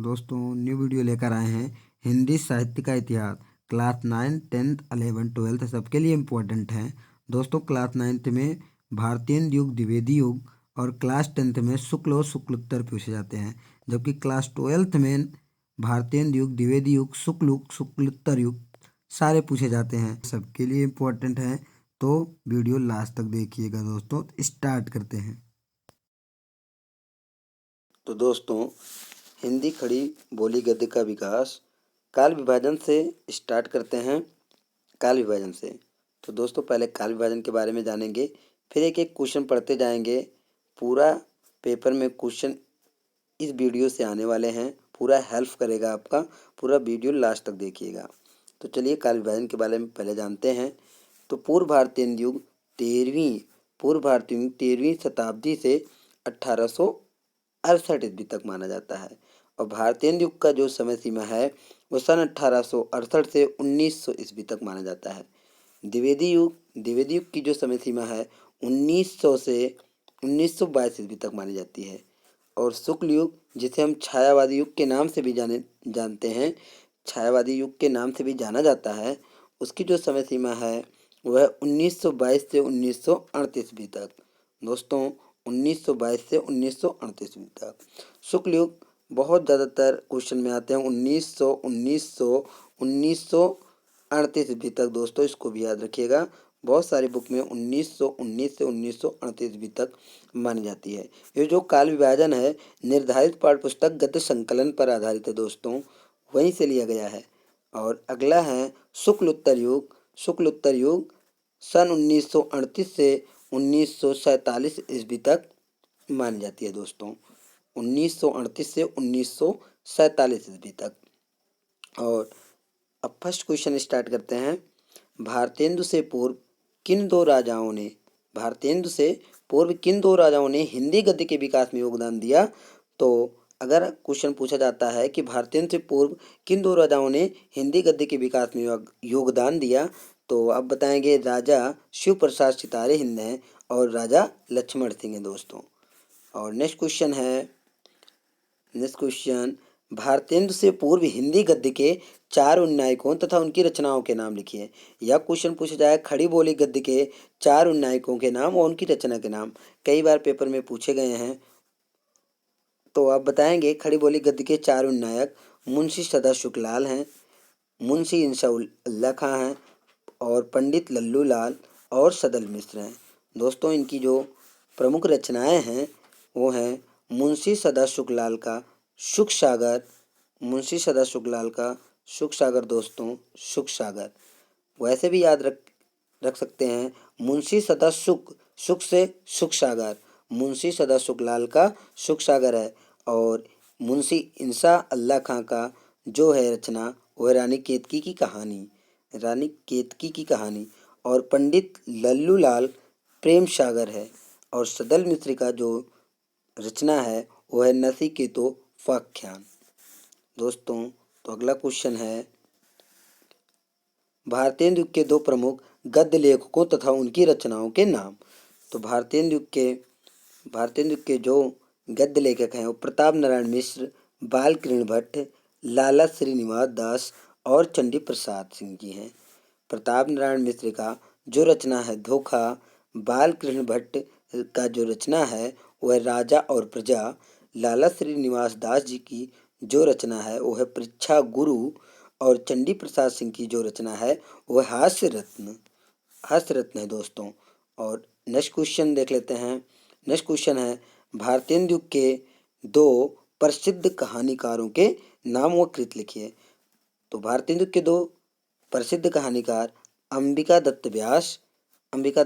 दोस्तों new video लेकर आए हैं। हिंदी साहित्य का इतिहास क्लास 9, 10th, 11, 12 सबके लिए इम्पोर्टेंट है। दोस्तों क्लास 9th में भारतीय युग, द्विवेदी युग और क्लास 10th में शुक्ल और शुक्लोत्तर पूछे जाते हैं, जबकि क्लास 12th में भारतीय युग, द्विवेदी युग, शुक्ल युग, शुक्लोत्तर युग सारे पूछे जाते हैं। सबके लिए इम्पोर्टेंट है, तो वीडियो लास्ट तक देखिएगा। दोस्तों स्टार्ट करते हैं। तो दोस्तों हिंदी खड़ी बोली गद्य का विकास काल विभाजन से स्टार्ट करते हैं। काल विभाजन से तो दोस्तों पहले काल विभाजन के बारे में जानेंगे, फिर एक एक क्वेश्चन पढ़ते जाएंगे। पूरा पेपर में क्वेश्चन इस वीडियो से आने वाले हैं, पूरा हेल्प करेगा आपका। पूरा वीडियो लास्ट तक देखिएगा। तो चलिए काल विभाजन के बारे में पहले जानते हैं। तो पूर्व भारतीय युग 13वीं शताब्दी से 1868 ईस्वी तक माना जाता है, और भारतीय युग का जो समय सीमा है वो सन 1868 से 1900 ईस्वी तक माना जाता है। द्विवेदी युग की जो समय सीमा है 1900 से 1922 ईस्वी तक मानी जाती है। और शुक्ल युग, जिसे हम छायावादी युग के नाम से भी जानते हैं, छायावादी युग के नाम से भी जाना जाता है, उसकी जो समय सीमा है वह 1922 से 1938 ईस्वी तक। दोस्तों 1922 से 1938 ईस्वी तक। शुक्ल युग बहुत ज़्यादातर क्वेश्चन में आते हैं 1938 ईस्वी तक। दोस्तों इसको भी याद रखिएगा, बहुत सारी बुक में 1919 से 1938 ईस्वी तक मानी जाती है। ये जो काल विभाजन है निर्धारित पाठ्य पुस्तक गद्य संकलन पर आधारित है दोस्तों, वहीं से लिया गया है। और अगला है शुक्लोत्तर युग। शुक्लोत्तर युग सन 1938 से 1947 ईस्वी तक मानी जाती है दोस्तों, 1938 से 1947 ईस्वी तक। और अब फर्स्ट क्वेश्चन स्टार्ट करते हैं। भारतेंदु से पूर्व किन दो राजाओं ने हिंदी गद्य के विकास में योगदान दिया? तो अगर क्वेश्चन पूछा जाता है कि भारतेंदु से पूर्व किन दो राजाओं ने हिंदी गद्य के विकास में योगदान दिया, तो अब बताएंगे राजा शिव प्रसाद सितारे हिंद हैं और राजा लक्ष्मण सिंह हैं दोस्तों। और नेक्स्ट क्वेश्चन भारतेंदु से पूर्व हिंदी गद्य के 4 उन्नायकों तथा उनकी रचनाओं के नाम लिखिए। यह क्वेश्चन पूछा जाए खड़ी बोली गद्य के 4 उन्नायकों के नाम और उनकी रचना के नाम, कई बार पेपर में पूछे गए हैं। तो आप बताएंगे खड़ी बोली गद्य के 4 उन्नायक मुंशी सदाशुकलाल हैं, मुंशी इंशाउल्लाह खां हैं और पंडित लल्लू लाल और सदल मिश्र हैं। दोस्तों इनकी जो प्रमुख रचनाएं हैं वो हैं मुंशी सदाशुकलाल का सुख सागर दोस्तों, सुख सागर। वैसे भी याद रख सकते हैं मुंशी सदा सुख से सुख सागर, मुंशी सदा सुखलाल का सुख सागर है। और मुंशी इंसा अल्लाह खां का जो है रचना वह रानी केतकी की कहानी। और पंडित लल्लू लाल प्रेम सागर है। और सदल मिश्र का जो रचना है वह है नचिकेतो उपाख्यान। दोस्तों तो अगला क्वेश्चन है भारतीय युग के 2 प्रमुख गद्य लेखकों तथा उनकी रचनाओं के नाम। तो भारतीय युग के जो गद्य लेखक हैं वो प्रताप नारायण मिश्र, बालकृष्ण भट्ट, लाला श्रीनिवास दास और चंडी प्रसाद सिंह जी हैं। प्रताप नारायण मिश्र का जो रचना है धोखा, बालकृष्ण भट्ट का जो रचना है वह राजा और प्रजा, लाला श्रीनिवास दास जी की जो रचना है वह है परीक्षा गुरु, और चंडी प्रसाद सिंह की जो रचना है वह हास्य रत्न है दोस्तों। और नेक्स्ट क्वेश्चन देख लेते हैं। नेक्स्ट क्वेश्चन है भारतीय युग के 2 प्रसिद्ध कहानीकारों के नाम व कृत लिखिए। तो भारतीय युग के 2 प्रसिद्ध कहानीकार अंबिका दत्त व्यास हैं, अंबिका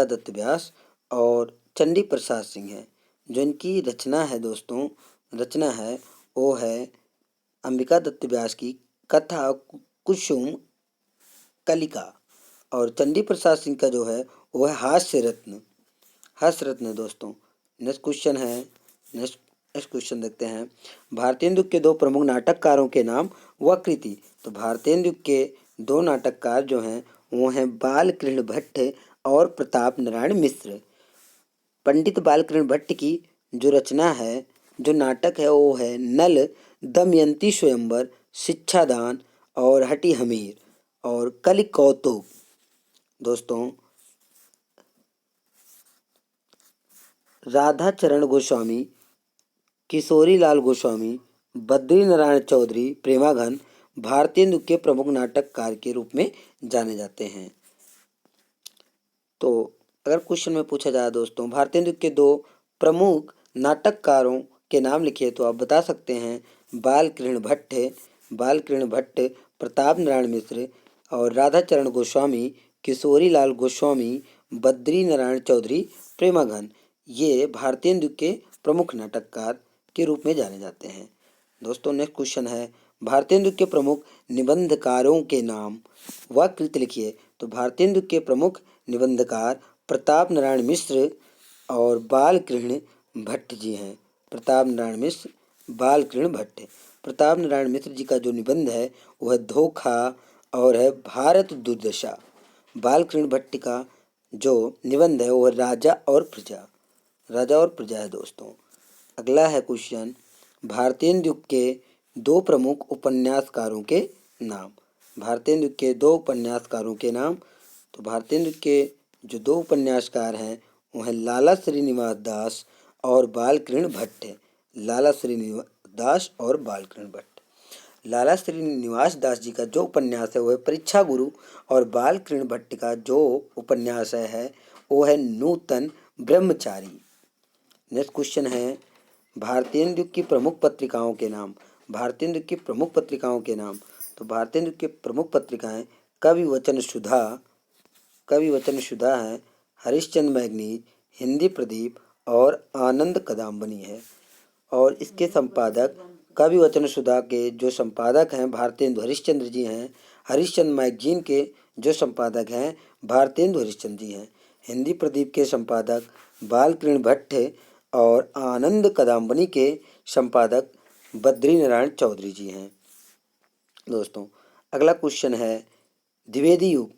दत्त व्यास और चंडी प्रसाद सिंह हैं। जो इनकी रचना है दोस्तों, वो है अंबिका दत्त व्यास की कथा कुसुम कलिका, और चंडी प्रसाद सिंह का जो है वो है हास्य रत्न है दोस्तों। नेक्स्ट क्वेश्चन देखते हैं भारतीय युग के 2 प्रमुख नाटककारों के नाम व कृति। तो भारतीय युग के 2 नाटककार जो हैं वो हैं बालकृष्ण भट्ट और प्रताप नारायण मिश्र। पंडित बालकृष्ण भट्ट की जो रचना है जो नाटक है वो है नल, दमयंती स्वयंवर, शिक्षादान और हटी हमीर और कलि कौतुक। दोस्तों राधा चरण गोस्वामी, किशोरी लाल गोस्वामी, बद्री नारायण चौधरी, प्रेमाघन भारतीय नृत्य के प्रमुख नाटककार के रूप में जाने जाते हैं। तो अगर क्वेश्चन में पूछा जाए दोस्तों भारतीय नृत्य के दो प्रमुख नाटककारों के नाम लिखिए, तो आप बता सकते हैं बालकृष्ण भट्ट, प्रताप नारायण मिश्र और राधा चरण गोस्वामी, किशोरी लाल गोस्वामी, बद्री नारायण चौधरी, प्रेमाघन। ये भारतीय नृत्य के प्रमुख नाटककार के रूप में जाने जाते हैं। दोस्तों नेक्स्ट क्वेश्चन है भारतीय नृत्य के प्रमुख निबंधकारों के नाम व कृति लिखिए। तो भारतीय नृत्य के प्रमुख निबंधकार प्रताप नारायण मिश्र और बालकृष्ण भट्ट जी हैं। प्रताप नारायण मिश्र, बालकृष्ण भट्ट। प्रताप नारायण मिश्र जी का जो निबंध है वह धोखा और है भारत दुर्दशा। बालकृष्ण भट्ट का जो निबंध है वह राजा और प्रजा है दोस्तों। अगला है क्वेश्चन भारतीय नृत्य के दो प्रमुख उपन्यासकारों के नाम। भारतीय नृत्य के दो उपन्यासकारों के नाम। तो भारतीय नृत्य के जो दो उपन्यासकार हैं वो हैं लाला श्रीनिवास दास और बालकृष्ण भट्ट। लाला श्रीनिवास दास और बालकृष्ण भट्ट। लाला श्रीनिवास दास जी का जो उपन्यास है वह परीक्षा गुरु और बालकृष्ण भट्ट का जो उपन्यास है वो है नूतन ब्रह्मचारी। नेक्स्ट क्वेश्चन है भारतीय नृत्य की प्रमुख पत्रिकाओं के नाम। भारतीय नृत्य की प्रमुख पत्रिकाओं के नाम। तो भारतीय नृत्य की प्रमुख पत्रिकाएं कवि वचन सुधा है, हरिश्चंद्र मैगनीज, हिंदी प्रदीप और आनंद कदम्बनी है। और इसके संपादक कवि वचन सुधा के जो संपादक हैं भारतेंदु हरिश्चंद्र जी हैं। हरिश्चंद्र मैगजीन के जो संपादक हैं भारतेंदु हरिश्चंद्र जी हैं। हिंदी प्रदीप के संपादक बालकृष्ण भट्ट और आनंद कदम्बनी के संपादक बद्री नारायण चौधरी जी हैं। दोस्तों अगला क्वेश्चन है द्विवेदी युग।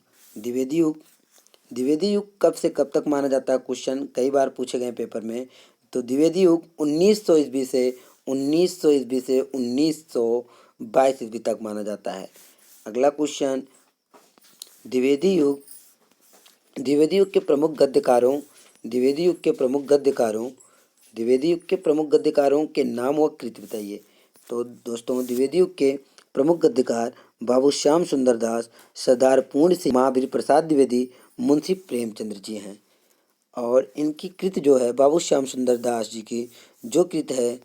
द्विवेदी युग कब से कब तक माना जाता है? क्वेश्चन कई बार पूछे गए पेपर में। तो द्विवेदी युग 1900 ईस्वी से 1922 ईस्वी तक माना जाता है। अगला क्वेश्चन द्विवेदी युग के प्रमुख गद्यकारों के नाम व कृति बताइए। तो दोस्तों द्विवेदी युग के प्रमुख गद्यकार बाबू श्याम सुंदर दास, सरदार पूर्ण सिंह, महावीर प्रसाद द्विवेदी, मुंशी प्रेमचंद्र जी हैं। और इनकी कृति जो है बाबू श्याम सुंदर दास जी की जो कृति है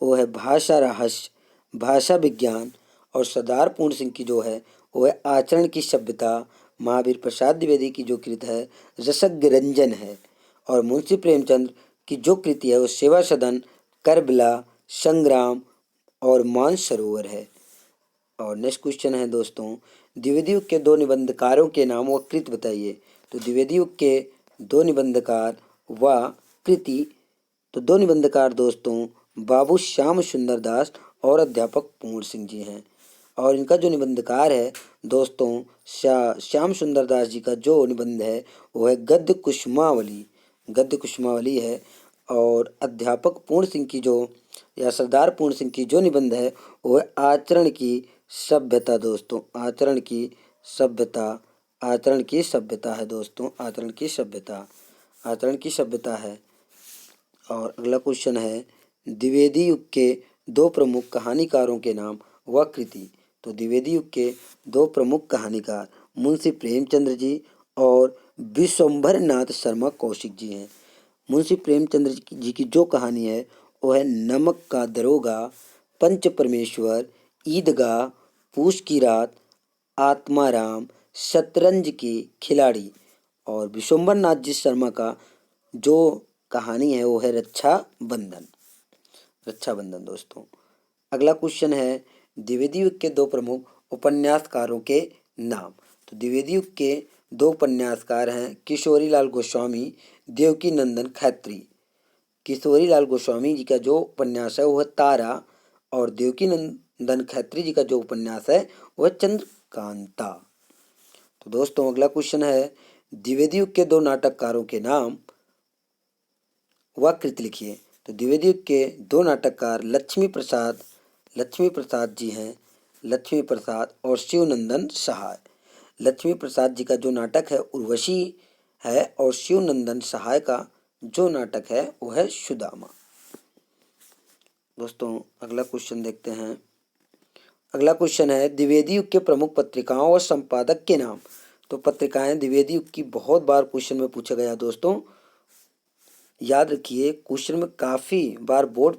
वो है भाषा रहस्य, भाषा विज्ञान। और सरदार पूर्ण सिंह की जो है वो है आचरण की सभ्यता। महावीर प्रसाद द्विवेदी की जो कृति है रसज्ञ रंजन है। और मुंशी प्रेमचंद्र की जो कृति है वो सेवा सदन, करबला, संग्राम और मानसरोवर है। और नेक्स्ट क्वेश्चन है दोस्तों द्विवेदी युग के दो निबंधकारों के नाम व कृति बताइए। तो द्विवेदी युग के दो निबंधकार व कृति। तो दो निबंधकार दोस्तों बाबू श्याम सुंदर दास और अध्यापक पूर्ण सिंह जी हैं। और इनका जो निबंधकार है दोस्तों श्याम सुंदर दास जी का जो निबंध है वो है गद्य कुसुमावली है। और अध्यापक पूर्ण सिंह की जो या सरदार पूर्ण सिंह की जो निबंध है वो है आचरण की सभ्यता। दोस्तों आचरण की सभ्यता है दोस्तों, आचरण की सभ्यता है। और अगला क्वेश्चन है द्विवेदी युग के दो प्रमुख कहानीकारों के नाम व कृति। तो द्विवेदी युग के दो प्रमुख कहानीकार मुंशी प्रेमचंद्र जी और विश्वंभर नाथ शर्मा कौशिक जी हैं। मुंशी प्रेमचंद्र जी की जो कहानी है वो है नमक का दरोगा, पंच परमेश्वर, ईदगाह, पूस की रात, आत्माराम, शतरंज की खिलाड़ी। और विश्वंभर नाथ जी शर्मा का जो कहानी है वो है रक्षाबंधन दोस्तों। अगला क्वेश्चन है द्विवेदी युग के दो प्रमुख उपन्यासकारों के नाम। तो द्विवेदी युग के दो उपन्यासकार हैं किशोरी लाल गोस्वामी, देवकी नंदन खत्री। किशोरी लाल गोस्वामी जी का जो उपन्यास है वो है तारा। और देवकी नंदन खत्री जी का जो उपन्यास है वो है चंद्रकांता। तो दोस्तों अगला क्वेश्चन है द्विवेदी युग के दो नाटककारों के नाम व कृति लिखिए। तो द्विवेदी युग के दो नाटककार लक्ष्मी प्रसाद जी हैं, लक्ष्मी प्रसाद और शिवनंदन सहाय। लक्ष्मी प्रसाद जी का जो नाटक है उर्वशी है और शिवनंदन सहाय का जो नाटक है वो है सुदामा। दोस्तों अगला क्वेश्चन देखते हैं। अगला क्वेश्चन है द्विवेदी युग के प्रमुख पत्रिकाओं और संपादक के नाम। तो पत्रिकाएं द्विवेदी युग की बहुत बार क्वेश्चन में पूछा गया दोस्तों, याद रखिए क्वेश्चन में काफ़ी बार बोर्ड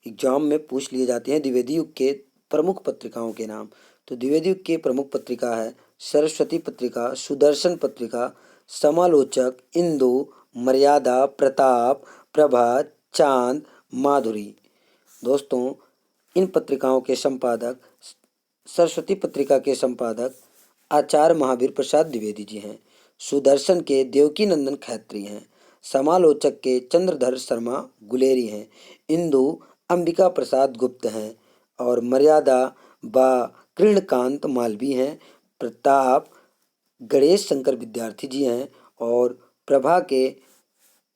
एग्जाम में पूछ लिए जाते हैं द्विवेदी युग के प्रमुख पत्रिकाओं के नाम। तो द्विवेदी युग की प्रमुख पत्रिका है सरस्वती पत्रिका, सुदर्शन पत्रिका, समालोचक, इंदु, मर्यादा, प्रताप, प्रभा, चांद, माधुरी। दोस्तों इन पत्रिकाओं के संपादक, सरस्वती पत्रिका के संपादक आचार्य महावीर प्रसाद द्विवेदी जी हैं, सुदर्शन के देवकी नंदन खैत्री हैं, समालोचक के चंद्रधर शर्मा गुलेरी हैं, इंदु अंबिका प्रसाद गुप्त हैं और मर्यादा बा कृष्णकांत मालवी हैं, प्रताप गणेश शंकर विद्यार्थी जी हैं और प्रभा के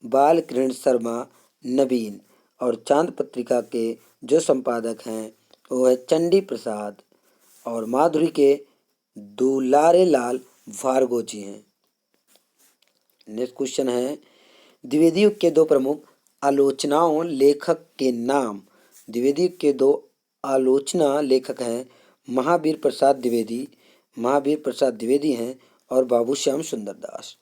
बालकृष्ण शर्मा नवीन और चांद पत्रिका के जो संपादक हैं वो है चंडी प्रसाद और माधुरी के दुलारे लाल भार्गव जी हैं। नेक्स्ट क्वेश्चन है द्विवेदी युग के दो प्रमुख आलोचनाओं लेखक के नाम। द्विवेदी युग के दो आलोचना लेखक हैं महावीर प्रसाद द्विवेदी हैं और बाबू श्याम सुंदर दास।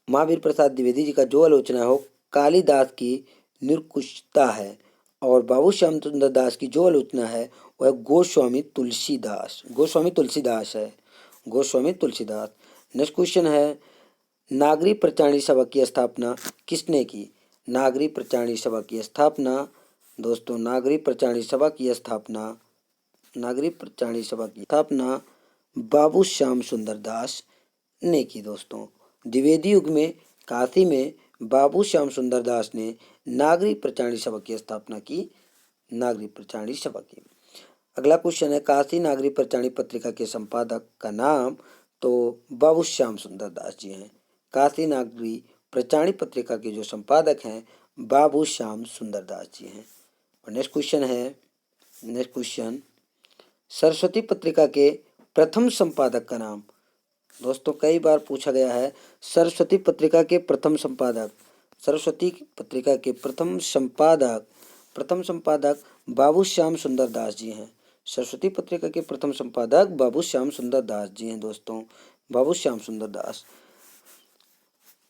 महावीर प्रसाद द्विवेदी जी का जो आलोचना हो कालिदास की निरंकुशता है और बाबू श्याम सुंदर दास की जो आलोचना है वह गोस्वामी तुलसीदास है, गोस्वामी तुलसीदास। नेक्स्ट क्वेश्चन है नागरी प्रचारणी सभा की स्थापना किसने की। नागरी प्रचारणी सभा की स्थापना दोस्तों नागरी प्रचारणी सभा की स्थापना बाबू श्याम सुंदर दास ने की। दोस्तों द्विवेदी युग में काशी में बाबू श्याम सुंदर दास ने नागरी प्रचारणी सभा की स्थापना की, नागरी प्रचारणी सभा की। अगला क्वेश्चन है काशी नागरी प्रचारणी पत्रिका के संपादक का नाम। तो बाबू श्याम सुंदर दास जी हैं। काशी नागरी प्रचारणी पत्रिका के जो संपादक हैं बाबू श्याम सुंदर दास जी हैं। और नेक्स्ट क्वेश्चन सरस्वती पत्रिका के प्रथम संपादक का नाम। दोस्तों कई बार पूछा गया है सरस्वती पत्रिका के प्रथम संपादक, सरस्वती पत्रिका के प्रथम संपादक बाबू श्याम सुंदर दास जी हैं। सरस्वती पत्रिका के प्रथम संपादक बाबू श्याम सुंदर दास जी हैं। दोस्तों बाबू श्याम सुंदर दास।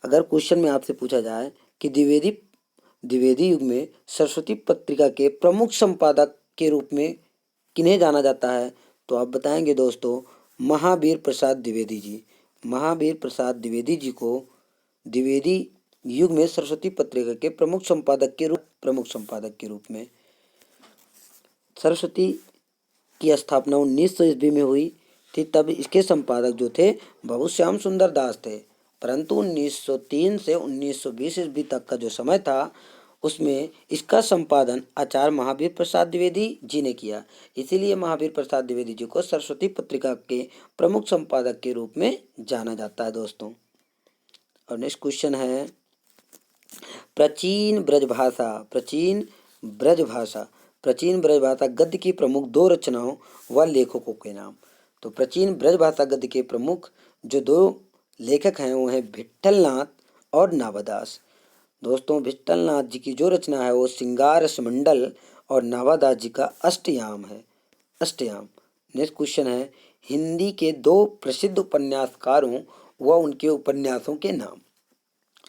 अगर क्वेश्चन में आपसे पूछा जाए कि द्विवेदी युग में सरस्वती पत्रिका के प्रमुख संपादक के रूप में किन्हें जाना जाता है तो आप बताएंगे दोस्तों महावीर प्रसाद द्विवेदी जी। महावीर प्रसाद द्विवेदी जी को द्विवेदी युग में सरस्वती पत्रिका के प्रमुख संपादक के रूप में। सरस्वती की स्थापना 1900 ईस्वी में हुई थी, तब इसके संपादक जो थे बाबू श्याम सुंदर दास थे, परंतु 1903 से 1920 ईस्वी तक का जो समय था उसमें इसका संपादन आचार्य महावीर प्रसाद द्विवेदी जी ने किया। इसीलिए महावीर प्रसाद द्विवेदी जी को सरस्वती पत्रिका के प्रमुख संपादक के रूप में जाना जाता है। दोस्तों और नेक्स्ट क्वेश्चन है प्राचीन ब्रजभाषा गद्य की प्रमुख दो रचनाओं व लेखकों के नाम। तो प्राचीन ब्रजभाषा गद्य के प्रमुख जो दो लेखक हैं वो हैं विट्ठलनाथ और नावादास। दोस्तों विट्ठलनाथ जी की जो रचना है वो श्रृंगार रसमंडल और नावादास जी का अष्टयाम है, अष्टयाम। नेक्स्ट क्वेश्चन है हिंदी के दो प्रसिद्ध उपन्यासकारों व उनके उपन्यासों के नाम।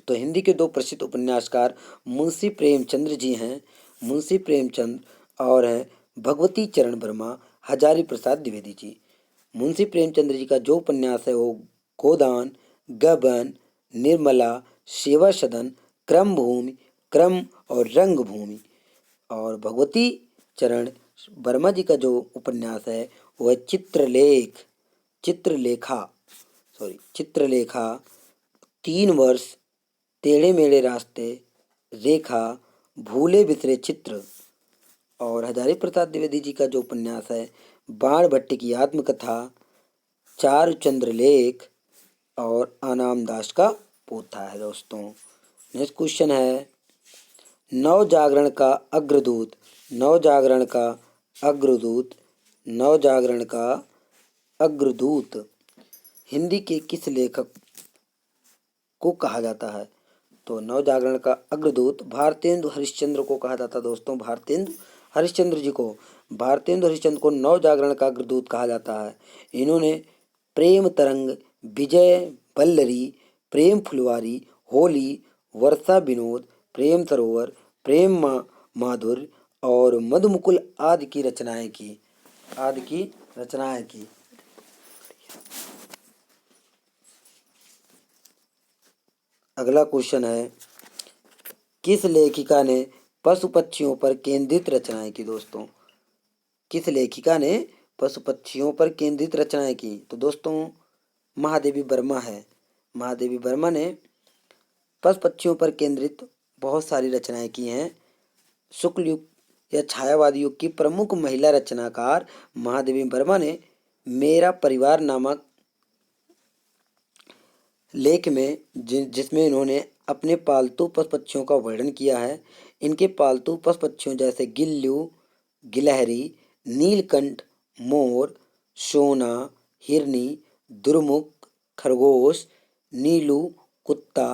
तो हिंदी के दो प्रसिद्ध उपन्यासकार मुंशी प्रेमचंद्र जी हैं, मुंशी प्रेमचंद और हैं भगवती चरण वर्मा, हजारी प्रसाद द्विवेदी जी। मुंशी प्रेमचंद्र जी का जो उपन्यास है वो गोदान, गबन, निर्मला, सेवा सदन, क्रम भूमि, क्रम और रंग भूमि। और भगवती चरण वर्मा जी का जो उपन्यास है वह चित्रलेखा, 3 वर्ष, टेढ़े मेढ़े रास्ते, रेखा, भूले बिसरे चित्र। और हजारी प्रसाद द्विवेदी जी का जो उपन्यास है बाण भट्ट की आत्मकथा, चारुचंद्र लेख और आनाम दास का पोथा है। दोस्तों नेक्स्ट क्वेश्चन है नवजागरण का अग्रदूत, नवजागरण का अग्रदूत, नवजागरण का अग्रदूत हिंदी के किस लेखक को कहा जाता है? तो नवजागरण का अग्रदूत भारतेंदु हरिश्चंद्र को कहा जाता है दोस्तों, भारतेंदु हरिश्चंद्र जी को। भारतेंदु हरिश्चंद्र को नवजागरण का अग्रदूत कहा जाता है। इन्होंने प्रेम तरंग, विजय वल्लरी, प्रेम फुलवारी, होली, वर्षा विनोद, प्रेम सरोवर, माधुर्य और मधुमुकुल आदि की रचनाएं की, आदि की रचनाएं की। अगला क्वेश्चन है, किस लेखिका ने पशु पक्षियों पर केंद्रित रचनाएं की? दोस्तों, किस लेखिका ने पशु पक्षियों पर केंद्रित रचनाएं की? तो दोस्तों महादेवी वर्मा है। महादेवी वर्मा ने पशु पक्षियों पर केंद्रित बहुत सारी रचनाएं की हैं। शुक्ल युग या छायावादी युग की प्रमुख महिला रचनाकार महादेवी वर्मा ने मेरा परिवार नामक लेख में जिसमें इन्होंने अपने पालतू पशु पक्षियों का वर्णन किया है। इनके पालतू पशु पक्षियों जैसे गिल्लू, गिलहरी, नीलकंठ, मोर, सोना, हिरनी, दुर्मुख, खरगोश, नीलू, कुत्ता,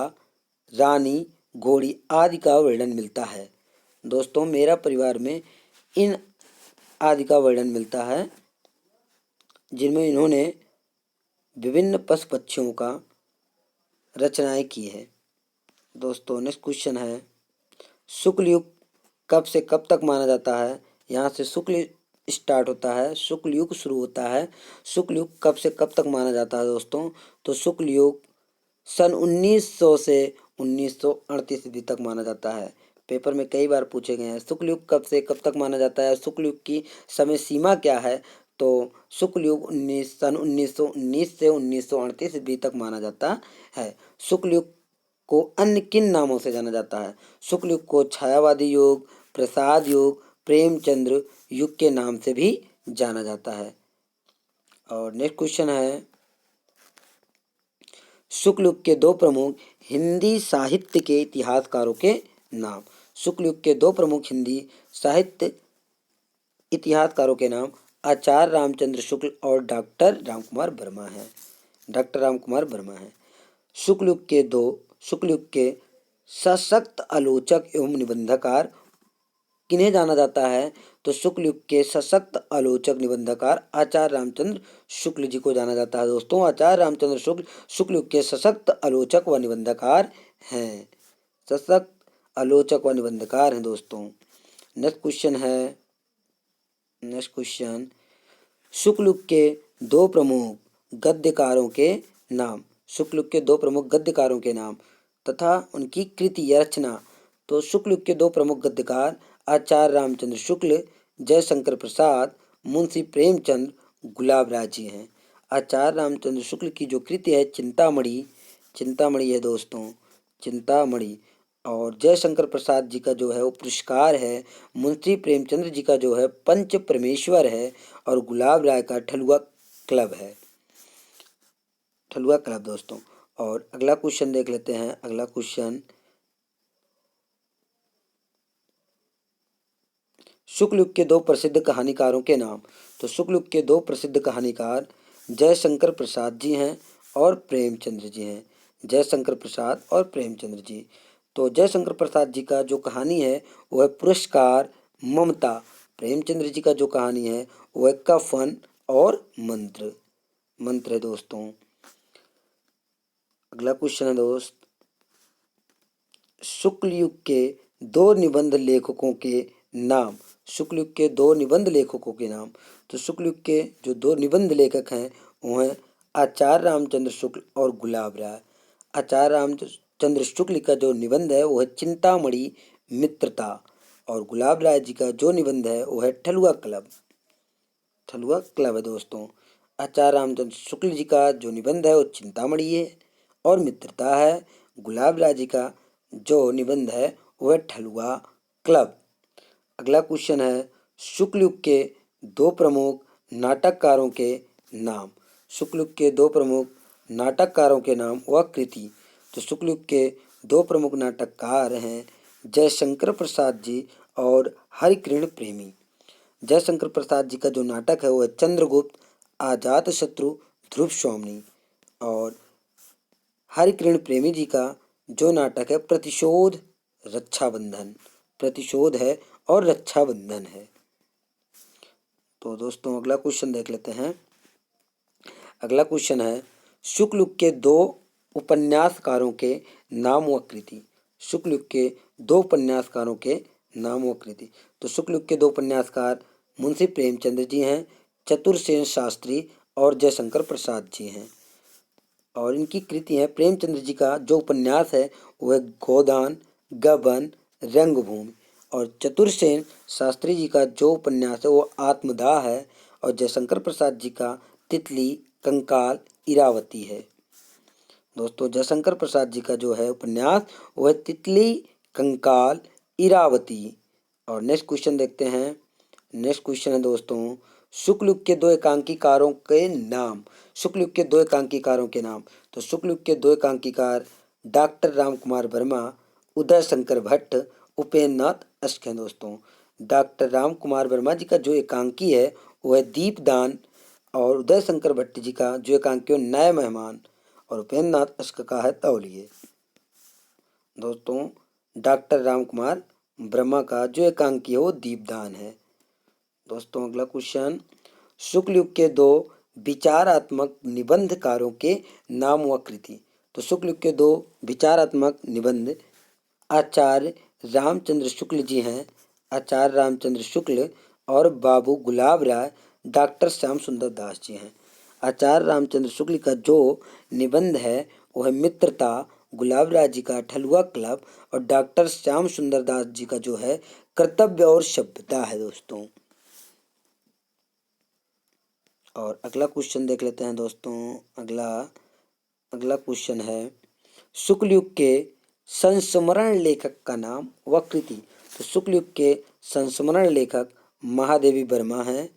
रानी, घोड़ी आदि का वर्णन मिलता है। दोस्तों मेरा परिवार में इन आदि का वर्णन मिलता है, जिनमें इन्होंने विभिन्न पशु पक्षियों का रचनाएं की है। दोस्तों नेक्स्ट क्वेश्चन है, शुक्ल युग कब से कब तक माना जाता है? यहाँ से शुक्ल स्टार्ट होता है, शुक्ल युग शुरू होता है। शुक्ल युग कब से कब तक माना जाता है दोस्तों? तो शुक्ल युग सन 1900 से 1938 ईस्वी तक माना जाता है। पेपर में कई बार पूछे गए हैं, शुक्ल युग कब से कब तक माना जाता है, शुक्ल युग की समय सीमा क्या है? तो शुक्ल युग सन 1919 से 1938 ईस्वी तक माना जाता है। शुक्ल युग को अन्य किन नामों से जाना जाता है? शुक्ल युग को छायावादी युग, प्रसाद युग, प्रेमचंद्र युग के नाम से भी जाना जाता है। और नेक्स्ट क्वेश्चन है, शुक्ल युग के दो प्रमुख हिंदी साहित्य के इतिहासकारों के नाम। शुक्ल युग के दो प्रमुख हिंदी साहित्य इतिहासकारों के नाम आचार्य रामचंद्र शुक्ल और डॉक्टर रामकुमार वर्मा हैं। डॉक्टर रामकुमार वर्मा हैं। शुक्ल युग के सशक्त आलोचक एवं निबंधकार किन्हें जाना जाता है? तो शुक्ल युग के सशक्त आलोचक निबंधकार आचार्य रामचंद्र शुक्ल जी को जाना जाता है। दोस्तों आचार्य रामचंद्र शुक्ल शुक्ल युग के सशक्त आलोचक व निबंधकार हैं। सशक्त आलोचक व निबंधकार हैं दोस्तों। नेक्स्ट क्वेश्चन है, नेक्स्ट क्वेश्चन, शुक्ल युग के दो प्रमुख गद्यकारों के नाम। शुक्ल युग के दो प्रमुख गद्यकारों के नाम तथा उनकी कृति या रचना। तो शुक्ल युग के दो प्रमुख गद्यकार आचार्य रामचंद्र शुक्ल, जयशंकर प्रसाद, मुंशी प्रेमचंद, गुलाब राय जी हैं। आचार्य रामचंद्र शुक्ल की जो कृति है चिंतामणि, चिंतामणि है दोस्तों, चिंतामणि। और जयशंकर प्रसाद जी का जो है वो पुरस्कार है। मुंशी प्रेमचंद्र जी का जो है पंच परमेश्वर है। और गुलाब राय का ठलुआ क्लब है, ठलुआ क्लब दोस्तों। और अगला क्वेश्चन देख लेते हैं। अगला क्वेश्चन, शुक्ल युग के दो प्रसिद्ध कहानीकारों के नाम। तो शुक्ल युग के दो प्रसिद्ध कहानीकार जयशंकर प्रसाद जी हैं और प्रेमचंद्र जी हैं। जयशंकर प्रसाद और प्रेमचंद्र जी। तो जयशंकर प्रसाद जी का जो कहानी है वो है पुरस्कार, ममता। प्रेमचंद्र जी का जो कहानी है वो है कफन और मंत्र, मंत्र है दोस्तों। अगला क्वेश्चन है दोस्त, शुक्ल युग के दो निबंध लेखकों के नाम। शुक्ल युग के दो निबंध लेखकों के नाम। तो शुक्ल युग के जो दो निबंध लेखक हैं वो हैं आचार्य रामचंद्र शुक्ल और गुलाब राय। आचार्य रामचंद्र शुक्ल का जो निबंध है वो है चिंतामणि मित्रता। और गुलाब राय जी का जो निबंध है वो है ठलुआ क्लब, ठलुआ क्लब है दोस्तों। आचार्य रामचंद्र शुक्ल जी का जो निबंध है वो चिंतामणि है और मित्रता है। गुलाब राय जी का जो निबंध है वो है ठलुआ क्लब। अगला क्वेश्चन है, शुक्ल युग के दो प्रमुख नाटककारों के नाम। शुक्ल युग के दो प्रमुख नाटककारों के नाम व कृति। तो शुक्ल युग के दो प्रमुख नाटककार हैं जयशंकर प्रसाद जी और हरिकिरण प्रेमी। जयशंकर प्रसाद जी का जो नाटक है वो है चंद्रगुप्त, अजातशत्रु, ध्रुव स्वामिनी। और हरिकिरण प्रेमी जी का जो नाटक है प्रतिशोध, रक्षाबंधन। प्रतिशोध है और रक्षाबंधन है। तो दोस्तों अगला क्वेश्चन देख लेते हैं। अगला क्वेश्चन है शुक्ल युग के दो उपन्यासकारों के नाम व कृति। शुक्ल युग के दो उपन्यासकारों के नाम व कृति। तो शुक्ल युग के दो उपन्यासकार मुंशी प्रेमचंद्र जी हैं, चतुरसेन शास्त्री और जयशंकर प्रसाद जी हैं। और इनकी कृति है, प्रेमचंद्र जी का जो उपन्यास है वह गोदान, गबन, रंगभूमि। और चतुरसेन शास्त्री जी का जो उपन्यास है वो आत्मदाह है। और जयशंकर प्रसाद जी का तितली, कंकाल, इरावती है। दोस्तों जयशंकर प्रसाद जी का जो है उपन्यास वह तितली, कंकाल, इरावती। और नेक्स्ट क्वेश्चन देखते हैं। नेक्स्ट क्वेश्चन है दोस्तों शुक्ल युग के दो एकांकीकारों के नाम। शुक्ल युग के दो एकांकीकारों के नाम। तो शुक्ल युग के दो एकांकीकार डॉक्टर राम कुमार वर्मा, उदय शंकर भट्ट, उपेंद्र नाथ अश्क हैं। दोस्तों डॉक्टर राम कुमार वर्मा जी का जो एकांकी है वह है दीपदान। और उदय शंकर भट्ट जी का जो एकांकी है नए मेहमान। और उपेंद्र नाथ अश्क का है तौलिए। दोस्तों डॉक्टर राम कुमार वर्मा का जो एकांकी है वो दीपदान है। दोस्तों अगला क्वेश्चन शुक्ल युग के दो विचारात्मक निबंधकारों के नाम व कृति। तो शुक्ल युग के दो विचारात्मक निबंध आचार्य रामचंद्र शुक्ल जी हैं। आचार्य रामचंद्र शुक्ल और बाबू गुलाब राय, डॉक्टर श्याम सुंदर दास जी हैं। आचार्य रामचंद्र शुक्ल का जो निबंध है वह है मित्रता, गुलाब राय जी का ठलुआ क्लब और डॉक्टर श्याम सुंदर दास जी का जो है कर्तव्य और सभ्यता है। दोस्तों और अगला क्वेश्चन देख लेते हैं। दोस्तों अगला क्वेश्चन है शुक्ल युग के संस्मरण लेखक का नाम व कृति। तो शुक्ल युग के संस्मरण लेखक महादेवी वर्मा हैं।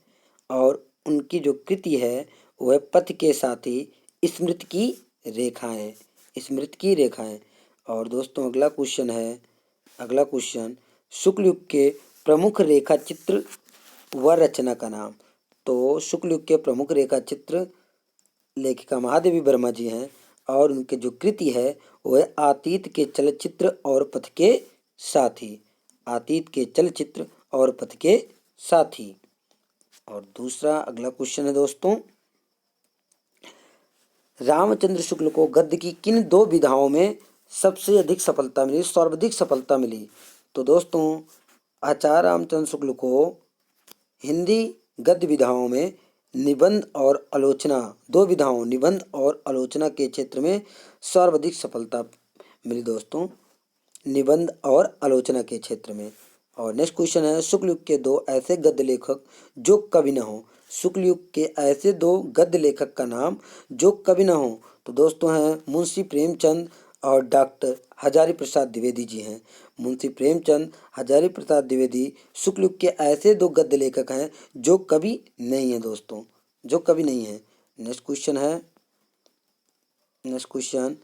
और उनकी जो कृति है वह पथ के साथी, स्मृति की रेखाएं। स्मृति की रेखाएं। और दोस्तों अगला क्वेश्चन है। अगला क्वेश्चन शुक्ल युग के प्रमुख रेखा चित्र व रचना का नाम। तो शुक्ल युग के प्रमुख रेखा चित्र लेखिका महादेवी वर्मा जी हैं। और उनके जो कृति है वह अतीत के चलचित्र और पथ के साथी। अतीत के चलचित्र और पथ के साथी। और दूसरा अगला क्वेश्चन है दोस्तों रामचंद्र शुक्ल को गद्य की किन दो विधाओं में सबसे अधिक सफलता मिली, सर्वाधिक सफलता मिली। तो दोस्तों आचार्य रामचंद्र शुक्ल को हिंदी गद्य विधाओं में निबंध और आलोचना, दो विधाओं निबंध और आलोचना के क्षेत्र में सर्वाधिक सफलता मिली। दोस्तों निबंध और आलोचना के क्षेत्र में। और नेक्स्ट क्वेश्चन है शुक्ल युग के दो ऐसे गद्य लेखक जो कवि न हो। शुक्ल युग के ऐसे दो गद्य लेखक का नाम जो कवि न हो। तो दोस्तों हैं मुंशी प्रेमचंद और डॉक्टर हजारी प्रसाद द्विवेदी जी हैं। मुंशी प्रेमचंद, हजारी प्रसाद द्विवेदी शुक्ल युग के ऐसे दो गद्य लेखक हैं जो कवि नहीं है। दोस्तों जो कवि नहीं है। नेक्स्ट क्वेश्चन है। नेक्स्ट क्वेश्चन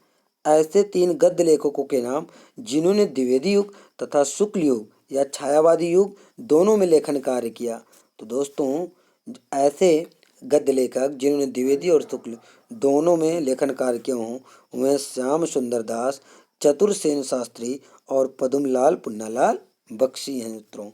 ऐसे तीन गद्य लेखकों के नाम जिन्होंने द्विवेदी युग तथा शुक्ल युग या छायावादी युग दोनों में लेखन कार्य किया। तो दोस्तों ऐसे गद्य लेखक जिन्होंने द्विवेदी और शुक्ल दोनों में लेखन कार्य किया हों वह श्याम सुंदर दास, चतुरसेन शास्त्री और पद्मलाल पुन्नालाल बख्शी हैं। मित्रों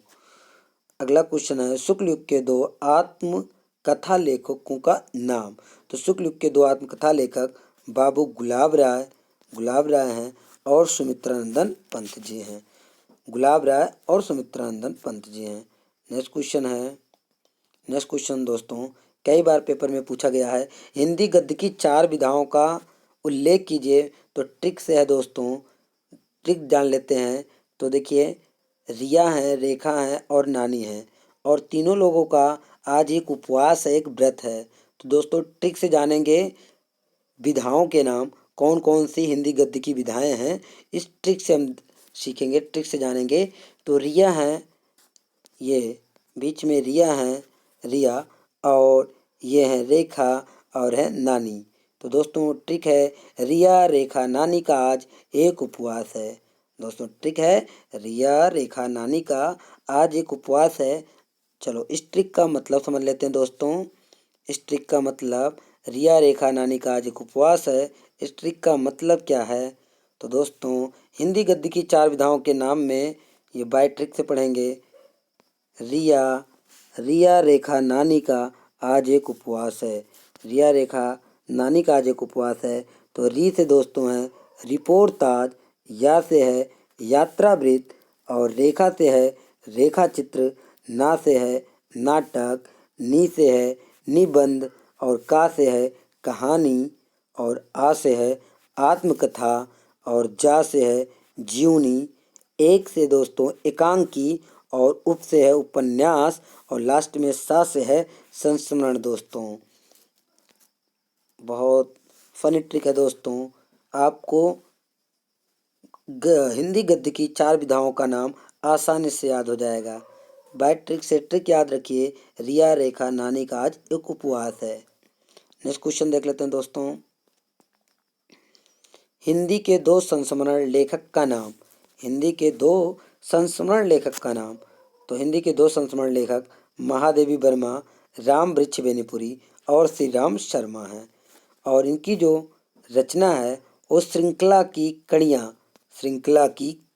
अगला क्वेश्चन है शुक्ल युग के दो आत्मकथा लेखकों का नाम। तो शुक्ल युग के दो आत्मकथा लेखक बाबू गुलाब राय हैं और सुमित्रानंदन पंत जी हैं। गुलाब राय और सुमित्रानंदन पंत जी हैं। नेक्स्ट क्वेश्चन है। नेक्स्ट क्वेश्चन दोस्तों कई बार पेपर में पूछा गया है हिंदी गद्य की चार विधाओं का उल्लेख कीजिए। तो ट्रिक से है दोस्तों, ट्रिक जान लेते हैं। तो देखिए रिया है, रेखा है और नानी है। और तीनों लोगों का आज एक उपवास है, एक व्रत है। तो दोस्तों ट्रिक से जानेंगे विधाओं के नाम, कौन कौन सी हिंदी गद्य की विधाएं हैं, इस ट्रिक से हम सीखेंगे, ट्रिक से जानेंगे। तो रिया है, ये बीच में रिया है, रिया, और ये है रेखा और है नानी। तो दोस्तों ट्रिक है रिया, रेखा, नानी का आज एक उपवास है। दोस्तों ट्रिक है रिया रेखा नानी का आज एक उपवास है। चलो इस ट्रिक का मतलब समझ लेते हैं दोस्तों। इस ट्रिक का मतलब रिया रेखा नानी का आज एक उपवास है। इस ट्रिक का मतलब क्या है? तो दोस्तों हिंदी गद्य की 4 विधाओं के नाम में ये बाय ट्रिक से पढ़ेंगे। रिया रिया रेखा नानी का आज एक उपवास है। रिया रेखा नानी का आज एक उपवास है। तो री से दोस्तों है रिपोर्ताज, या से है यात्रावृत्त और रेखा से है रेखा चित्र, ना से है नाटक, नी से है निबंध और का से है कहानी और आ से है आत्मकथा और जा से है जीवनी, एक से दोस्तों एकांकी और उप से है उपन्यास और लास्ट में सा से है संस्मरण। दोस्तों बहुत फनी ट्रिक है दोस्तों। आपको हिंदी गद्य की 4 विधाओं का नाम आसानी से याद हो जाएगा। बाय ट्रिक से ट्रिक याद रखिए। रिया रेखा नानी का आज एक उपवास है। नेक्स्ट क्वेश्चन देख लेते हैं दोस्तों। हिंदी के 2 संस्मरण लेखक का नाम। हिंदी के 2 संस्मरण लेखक का नाम। तो हिंदी के 2 संस्मरण लेखक महादेवी वर्मा, राम वृक्ष बेनीपुरी और श्री राम शर्मा हैं। और इनकी जो रचना है वो श्रृंखला की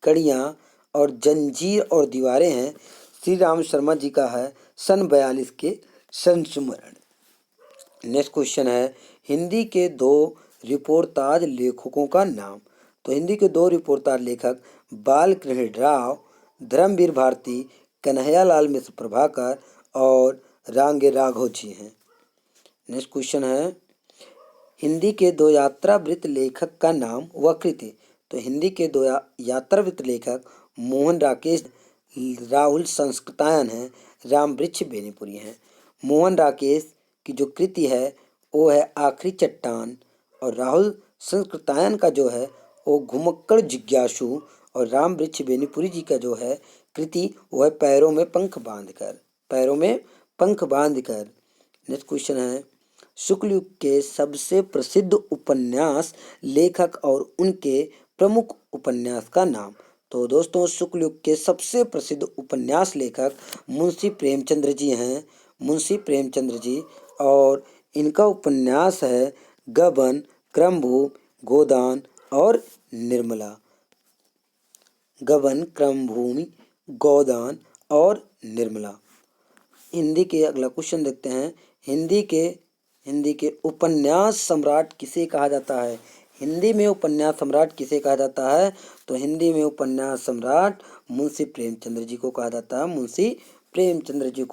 कड़ियाँ और जंजीर और दीवारें हैं। श्री राम शर्मा जी का है सन 42 के संस्मरण। नेक्स्ट क्वेश्चन है हिंदी के 2 रिपोर्ताज लेखकों का नाम। तो हिंदी के 2 रिपोर्ताज लेखक बालकृष्ण राव, धर्मवीर भारती, कन्हैयालाल मिश्र प्रभाकर और रांगे राघव जी हैं। नेक्स्ट क्वेश्चन है हिंदी के 2 यात्रावृत्त लेखक का नाम व कृति। तो हिंदी के 2 यात्रावृत्त लेखक मोहन राकेश राहुल संस्कृतायन हैं, राम वृक्ष बेनीपुरी हैं। मोहन राकेश की जो कृति है वो है आखिरी चट्टान और राहुल संस्कृतायन का जो है वो घुमक्कड़ जिज्ञासु और राम वृक्ष बेनीपुरी जी का जो है कृति वो है पैरों में पंख बांधकर। नेक्स्ट क्वेश्चन है शुक्ल युग के सबसे प्रसिद्ध उपन्यास लेखक और उनके प्रमुख उपन्यास का नाम। तो दोस्तों शुक्ल युग के सबसे प्रसिद्ध उपन्यास लेखक मुंशी प्रेमचंद्र जी हैं, मुंशी प्रेमचंद्र जी। और इनका उपन्यास है गबन, क्रमभूमि, गोदान और निर्मला। गबन, क्रमभूमि, गोदान और निर्मला। हिंदी के अगला क्वेश्चन देखते हैं हिंदी के उपन्यास सम्राट किसे कहा जाता है। हिंदी में उपन्यास सम्राट किसे कहा जाता है? तो हिंदी में उपन्यास सम्राट मुंशी प्रेमचंद्र जी को कहा जाता है। मुंशी प्रेमचंद्र जी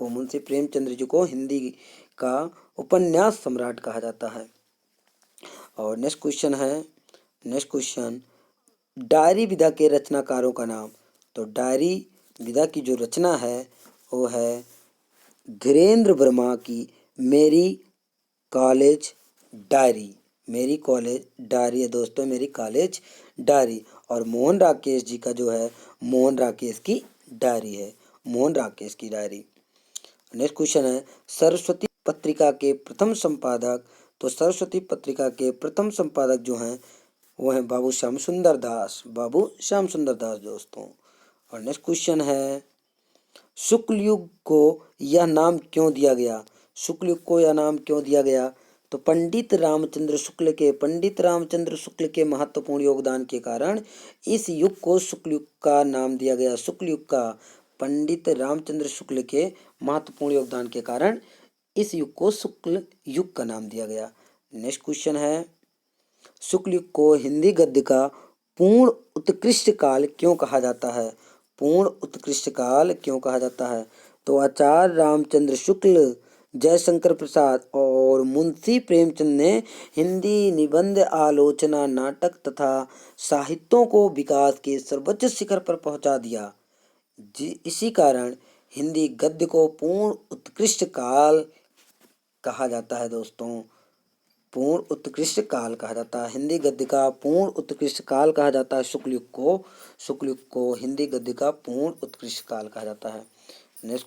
को हिंदी का उपन्यास सम्राट कहा जाता है। और नेक्स्ट क्वेश्चन डायरी विधा के रचनाकारों का नाम। तो डायरी विधा की जो रचना है वो है धीरेन्द्र वर्मा की मेरी कॉलेज डायरी है दोस्तों, मेरी कॉलेज डायरी। और मोहन राकेश जी का जो है मोहन राकेश की डायरी है, मोहन राकेश की डायरी। नेक्स्ट क्वेश्चन है सरस्वती पत्रिका के प्रथम संपादक। तो सरस्वती पत्रिका के प्रथम संपादक जो हैं वो हैं बाबू श्याम सुंदर दास दोस्तों। और नेक्स्ट क्वेश्चन है शुक्ल युग को यह नाम क्यों दिया गया? तो पंडित रामचंद्र शुक्ल के महत्वपूर्ण योगदान के कारण इस युग को शुक्ल युग का नाम दिया गया। पंडित रामचंद्र शुक्ल के महत्वपूर्ण योगदान के कारण इस युग को शुक्ल युग का नाम दिया गया। नेक्स्ट क्वेश्चन है शुक्ल युग को हिंदी गद्य का पूर्ण उत्कृष्ट काल क्यों कहा जाता है? तो आचार्य रामचंद्र शुक्ल, जयशंकर प्रसाद और मुंशी प्रेमचंद ने हिंदी निबंध, आलोचना, नाटक तथा साहित्यों को विकास के सर्वोच्च शिखर पर पहुंचा दिया। इसी कारण हिंदी गद्य को पूर्ण उत्कृष्ट काल कहा जाता है दोस्तों। हिंदी गद्य का पूर्ण उत्कृष्ट काल कहा जाता है शुक्ल युग को हिंदी गद्य का पूर्ण उत्कृष्ट काल कहा जाता है। नेक्स्ट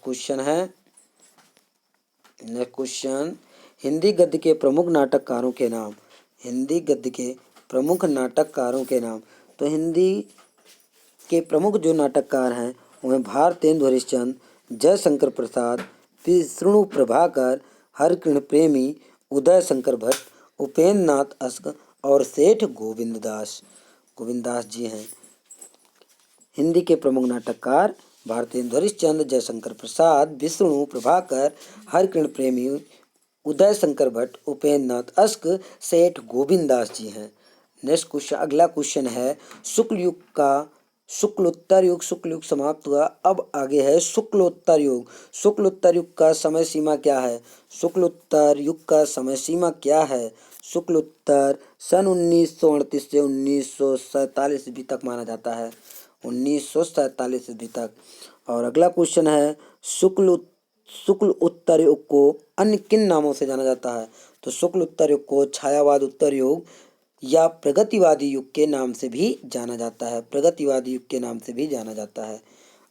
क्वेश्चन हिंदी गद्य के प्रमुख नाटककारों के नाम। तो हिंदी के प्रमुख जो नाटककार हैं वो हैं भारतेंदु हरिश्चंद्र, जयशंकर प्रसाद, विष्णु प्रभाकर, हरकृष्ण प्रेमी, उदय शंकर भट्ट, उपेंद्र नाथ अस्क और सेठ गोविंद दास जी हैं। हिंदी के प्रमुख नाटककार भारतेंदु हरिश्चंद्र, जयशंकर प्रसाद, विष्णु प्रभाकर, हरकृष्ण प्रेमी, उदय शंकर भट्ट, उपेंद्र नाथ अस्क, सेठ गोविंद दास जी हैं। नेक्स्ट क्वेश्चन, अगला क्वेश्चन है शुक्लोत्तर युग समाप्त हुआ, अब आगे है शुक्लोत्तर युग। शुक्लोत्तर युग का समय सीमा क्या है? शुक्लोत्तर युग का समय सीमा क्या है? शुक्लोत्तर सन 1938 से 1947 ईस्वी तक माना जाता है, 1947 ईस्वी तक। और अगला क्वेश्चन है शुक्ल उत्तर युग को अन्य किन नामों से जाना जाता है? तो शुक्ल उत्तर युग को छायावाद उत्तर युग या प्रगतिवादी युग के नाम से भी जाना जाता है, प्रगतिवादी युग के नाम से भी जाना जाता है।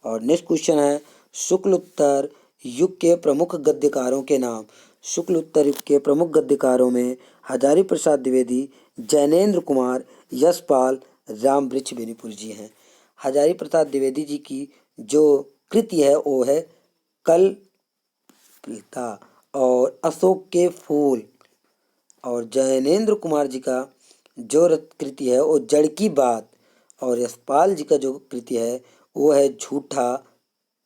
और नेक्स्ट क्वेश्चन है शुक्ल उत्तर युग के प्रमुख गद्यकारों के नाम। शुक्ल उत्तर युग के प्रमुख गद्यकारों में हजारी प्रसाद द्विवेदी, जैनेन्द्र कुमार, यशपाल, रामवृक्ष बेनीपुर जी हैं। हजारी प्रसाद द्विवेदी जी की जो कृति है वो है कल्पलता और अशोक के फूल। और जैनेन्द्र कुमार जी का जो कृति है वो जड़ की बात। और यशपाल जी का जो कृति है वो है झूठा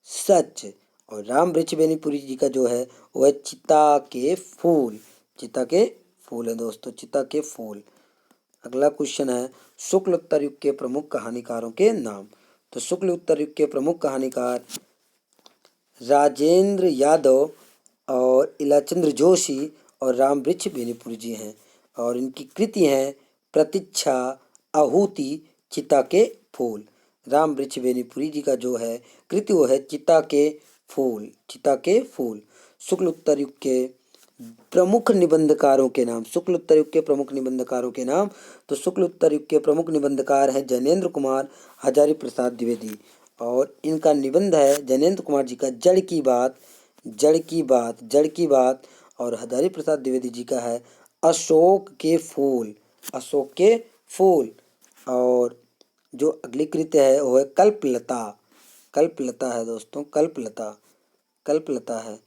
सच। और रामवृक्ष बेनीपुरी जी का जो है वो है चिता के फूल। चिता के फूल है दोस्तों, चिता के फूल। अगला क्वेश्चन है शुक्ल उत्तर युग के प्रमुख कहानीकारों के नाम। तो शुक्ल उत्तर युग के प्रमुख कहानीकार राजेंद्र यादव और इलाचंद्र जोशी और रामवृक्ष बेनीपुरी जी हैं। और इनकी कृति हैं प्रतीक्षा, आहुति, चिता के फूल। रामवृक्ष बेनीपुरी जी का जो है कृति वो है चिता के फूल, चिता के फूल। शुक्ल उत्तर युग के प्रमुख निबंधकारों के नाम। शुक्ल उत्तर युग के प्रमुख निबंधकारों के नाम। तो शुक्ल उत्तर युग के प्रमुख निबंधकार हैं जैनेन्द्र कुमार, हजारी प्रसाद द्विवेदी। और इनका निबंध है जैनेन्द्र कुमार जी का जड़ की बात, जड़ की बात, जड़ की बात। और हजारी प्रसाद द्विवेदी जी का है अशोक के फूल, अशोक के फूल। और जो अगली कृति है वो है कल्पलता, कल्पलता है दोस्तों, कल्पलता, कल्पलता है।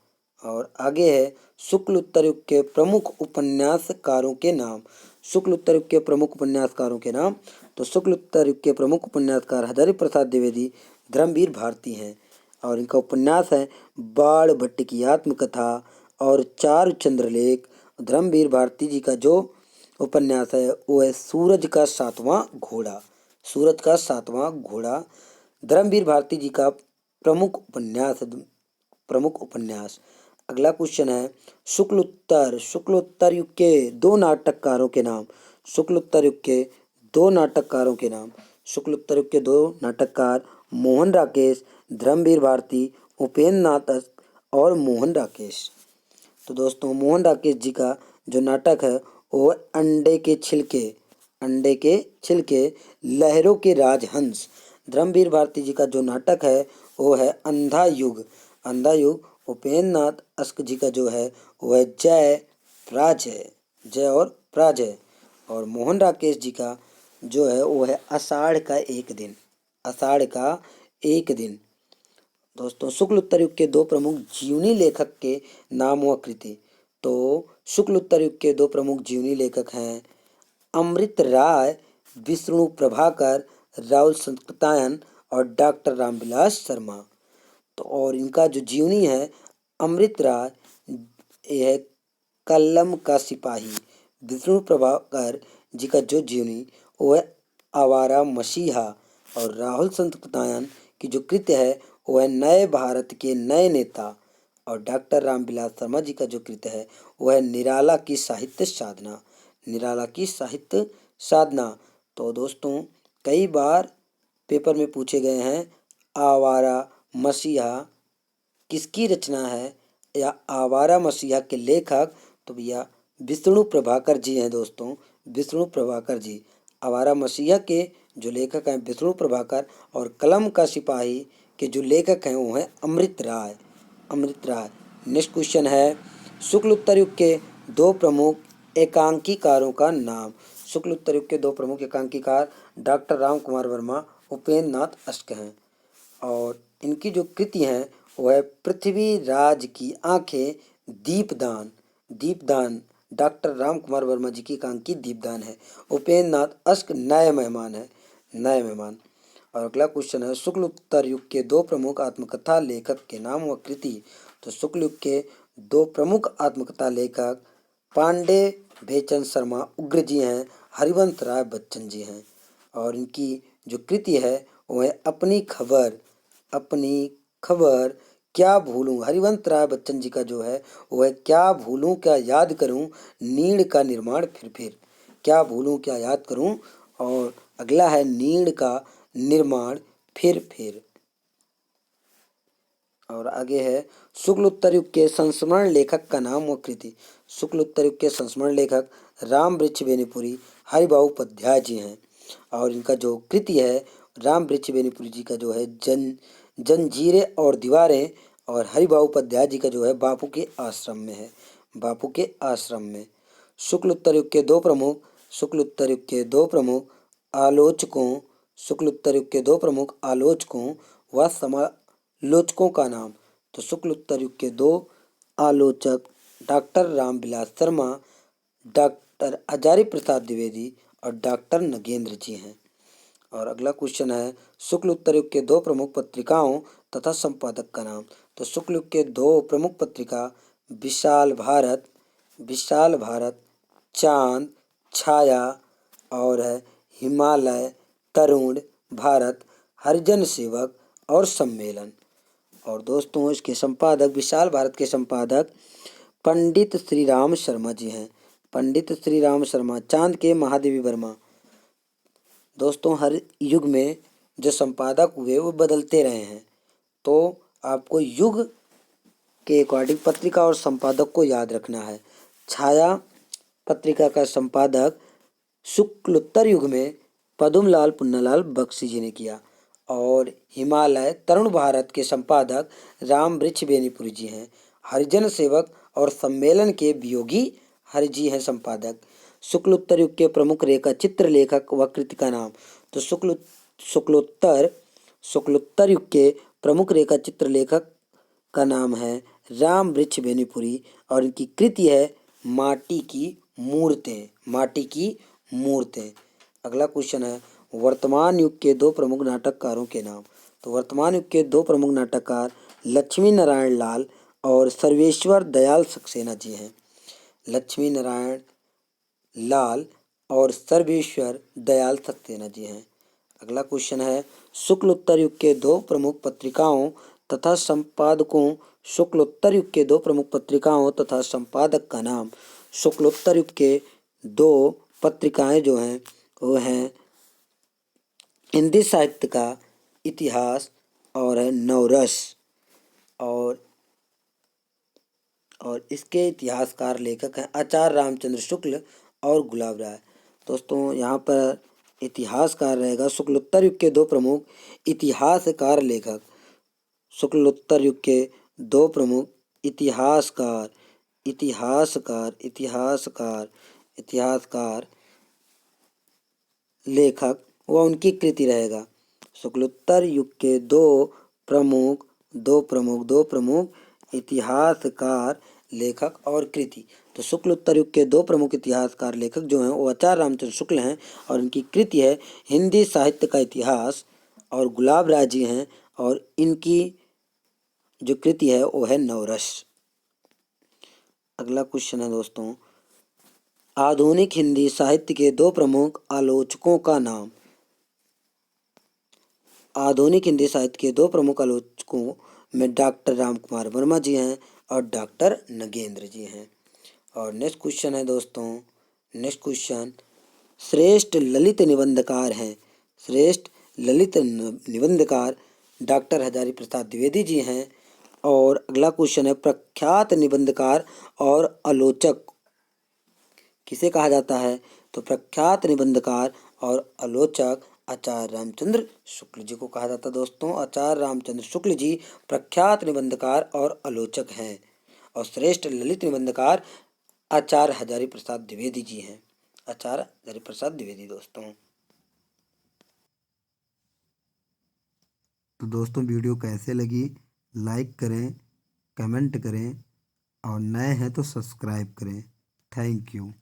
और आगे है शुक्ल उत्तर युग के प्रमुख उपन्यासकारों के नाम। शुक्ल उत्तर युग के प्रमुख उपन्यासकारों के नाम। तो शुक्ल उत्तर युग के प्रमुख उपन्यासकार हजारी प्रसाद द्विवेदी, धर्मवीर भारती हैं। और इनका उपन्यास है बाण भट्ट की आत्मकथा और चारु चंद्रलेख। धर्मवीर भारती जी का जो उपन्यास है वो है सूरज का सातवां घोड़ा, सूरज का सातवां घोड़ा। धर्मवीर भारती जी का प्रमुख उपन्यास है, प्रमुख उपन्यास। अगला क्वेश्चन है शुक्लोत्तर युग के दो नाटककारों के नाम। शुक्लोत्तर युग के दो नाटककारों के नाम। शुक्लोत्तर युग के दो नाटककार मोहन राकेश, धर्मवीर भारती, उपेंद्र नाथ और मोहन राकेश। तो दोस्तों मोहन राकेश जी का जो नाटक है वो अंडे के छिलके, अंडे के छिलके, लहरों के राजहंस। धर्मवीर भारती जी का जो नाटक है वो है अंधा युग, अंधा युग। उपेंद्र नाथ अस्क जी का जो है वो है जय पराजय, जय और पराजय। और मोहन राकेश जी का जो है वो है आषाढ़ का एक दिन, आषाढ़ का एक दिन। दोस्तों शुक्ल उत्तर युग के दो प्रमुख जीवनी लेखक के नाम व कृति। तो शुक्ल उत्तर युग के दो प्रमुख जीवनी लेखक हैं अमृत राय, विष्णु प्रभाकर, राहुल सत्तायन और डॉक्टर रामविलास शर्मा। तो और इनका जो जीवनी है अमृत राय ये है कलम का सिपाही। विष्णु प्रभाकर जी का जो जीवनी वो है आवारा मसीहा। और राहुल सत्तायन की जो कृत्य है वो है नए भारत के नए नेता। और डॉक्टर रामविलास शर्मा जी का जो कृत्य है वो है निराला की साहित्य साधना, निराला की साहित्य साधना। तो दोस्तों कई बार पेपर में पूछे गए हैं आवारा मसीहा किसकी रचना है या आवारा मसीहा के लेखक। तो भैया विष्णु प्रभाकर जी हैं दोस्तों, विष्णु प्रभाकर जी। आवारा मसीहा के जो लेखक हैं विष्णु प्रभाकर और कलम का सिपाही के जो लेखक हैं वो हैं अमृत राय, अमृत राय। नेक्स्ट क्वेश्चन है शुक्ल उत्तर युग के दो प्रमुख एकांकीकारों का नाम। शुक्ल उत्तर युग के दो प्रमुख एकांकीकार डॉक्टर राम कुमार वर्मा उपेंद्र नाथ अष्ट हैं। और इनकी जो कृति हैं वह पृथ्वी राज की आंखें, दीपदान। दीपदान डॉक्टर राम कुमार वर्मा जी की एकांकी दीपदान है। उपेंद्र नाथ अष्ट नए मेहमान है, नए मेहमान। और अगला क्वेश्चन है, शुक्ल उत्तर युग के दो प्रमुख आत्मकथा लेखक के नाम व कृति। तो शुक्ल युग के दो प्रमुख आत्मकथा लेखक पांडे भेचन शर्मा उग्र जी हैं, हरिवंश राय बच्चन जी हैं। और इनकी जो कृति है वह अपनी खबर क्या भूलूं। हरिवंश राय बच्चन जी का जो है वह क्या भूलूं क्या याद करूं, नीड़ का निर्माण फिर क्या भूलूं क्या याद करूं। और अगला है नीड़ का निर्माण फिर। और आगे है, शुक्ल उत्तर युग के संस्मरण लेखक का नाम व कृति। शुक्ल उत्तर युग के संस्मरण लेखक राम वृक्ष बेनीपुरी हरिभाऊ उपाध्याय जी हैं। और इनका जो कृति है राम वृक्ष बेनीपुरी जी का जो है जंजीरें और दीवारें। और हरिभाऊ उपाध्याय जी का जो है बापू के आश्रम में है, बापू के आश्रम में। शुक्ल उत्तर युग के दो प्रमुख शुक्ल उत्तर युग के दो प्रमुख आलोचकों शुक्ल उत्तर युग के दो प्रमुख आलोचकों व समालोचकों का नाम। तो शुक्ल उत्तर युग के दो आलोचक डॉक्टर रामविलास शर्मा, डॉक्टर हजारी प्रसाद द्विवेदी और डॉक्टर नगेंद्र जी हैं। और अगला क्वेश्चन है, शुक्ल उत्तर युग के दो प्रमुख पत्रिकाओं तथा संपादक का नाम। तो शुक्ल युग के दो प्रमुख पत्रिका विशाल भारत, चांद, छाया और है हिमालय, तरुण भारत, हरिजन सेवक और सम्मेलन। और दोस्तों इसके संपादक विशाल भारत के संपादक पंडित श्री राम शर्मा जी हैं, पंडित श्री राम शर्मा। चांद के महादेवी वर्मा। दोस्तों हर युग में जो संपादक हुए वो बदलते रहे हैं, तो आपको युग के अकॉर्डिंग पत्रिका और संपादक को याद रखना है। छाया पत्रिका का संपादक शुक्लोत्तर युग में पदुमलाल पुन्नालाल बख्शी जी ने किया। और हिमालय तरुण भारत के संपादक राम वृक्ष बेनीपुरी जी हैं। हरिजन सेवक और सम्मेलन के वियोगी हरि जी हैं संपादक। शुक्लोत्तर युग के प्रमुख रेखा चित्र लेखक व कृति का नाम। तो शुक्लोत्तर युग के प्रमुख रेखा चित्र लेखक का नाम है राम वृक्ष बेनीपुरी। और इनकी कृति है माटी की मूर्तें। अगला क्वेश्चन है, वर्तमान युग के दो प्रमुख नाटककारों के नाम। तो वर्तमान युग के दो प्रमुख नाटककार लक्ष्मी नारायण लाल और सर्वेश्वर दयाल सक्सेना जी हैं। लक्ष्मी नारायण लाल और सर्वेश्वर दयाल सक्सेना जी हैं। अगला क्वेश्चन है, शुक्ल उत्तर युग के दो प्रमुख पत्रिकाओं तथा संपादकों शुक्लोत्तर युग के दो प्रमुख पत्रिकाओं तथा संपादक का नाम। शुक्लोत्तर युग के दो पत्रिकाएं जो हैं वो हैं हिंदी साहित्य का इतिहास और है नवरस। और इसके इतिहासकार लेखक हैं आचार्य रामचंद्र शुक्ल और गुलाब राय। दोस्तों यहाँ पर इतिहासकार रहेगा शुक्लोत्तर युग के दो प्रमुख इतिहासकार लेखक। शुक्लोत्तर युग के दो प्रमुख इतिहासकार इतिहासकार इतिहासकार इतिहासकार लेखक व उनकी कृति रहेगा। शुक्लोत्तर युग के दो प्रमुख इतिहासकार लेखक और कृति। तो शुक्लोत्तर युग के दो प्रमुख इतिहासकार लेखक जो हैं वो आचार्य रामचंद्र शुक्ल हैं और इनकी कृति है हिंदी साहित्य का इतिहास। और गुलाब राय जी हैं और इनकी जो कृति है वो है नवरस। अगला क्वेश्चन है दोस्तों, आधुनिक हिंदी साहित्य के दो प्रमुख आलोचकों का नाम। आधुनिक हिंदी साहित्य के दो प्रमुख आलोचकों में डॉक्टर राम कुमार वर्मा जी हैं और डॉक्टर नगेंद्र जी हैं। और नेक्स्ट क्वेश्चन है दोस्तों, नेक्स्ट क्वेश्चन, श्रेष्ठ ललित निबंधकार डॉक्टर हजारी प्रसाद द्विवेदी जी हैं। और अगला क्वेश्चन है, प्रख्यात निबंधकार और आलोचक किसे कहा जाता है। तो प्रख्यात निबंधकार और आलोचक आचार्य रामचंद्र शुक्ल जी को कहा जाता है। दोस्तों आचार्य रामचंद्र शुक्ल जी प्रख्यात निबंधकार और आलोचक हैं। और श्रेष्ठ ललित निबंधकार आचार्य हजारी प्रसाद द्विवेदी जी हैं, आचार्य हजारी प्रसाद द्विवेदी। दोस्तों तो दोस्तों वीडियो कैसे लगी लाइक करें, कमेंट करें और नए हैं तो सब्सक्राइब करें। Thank you.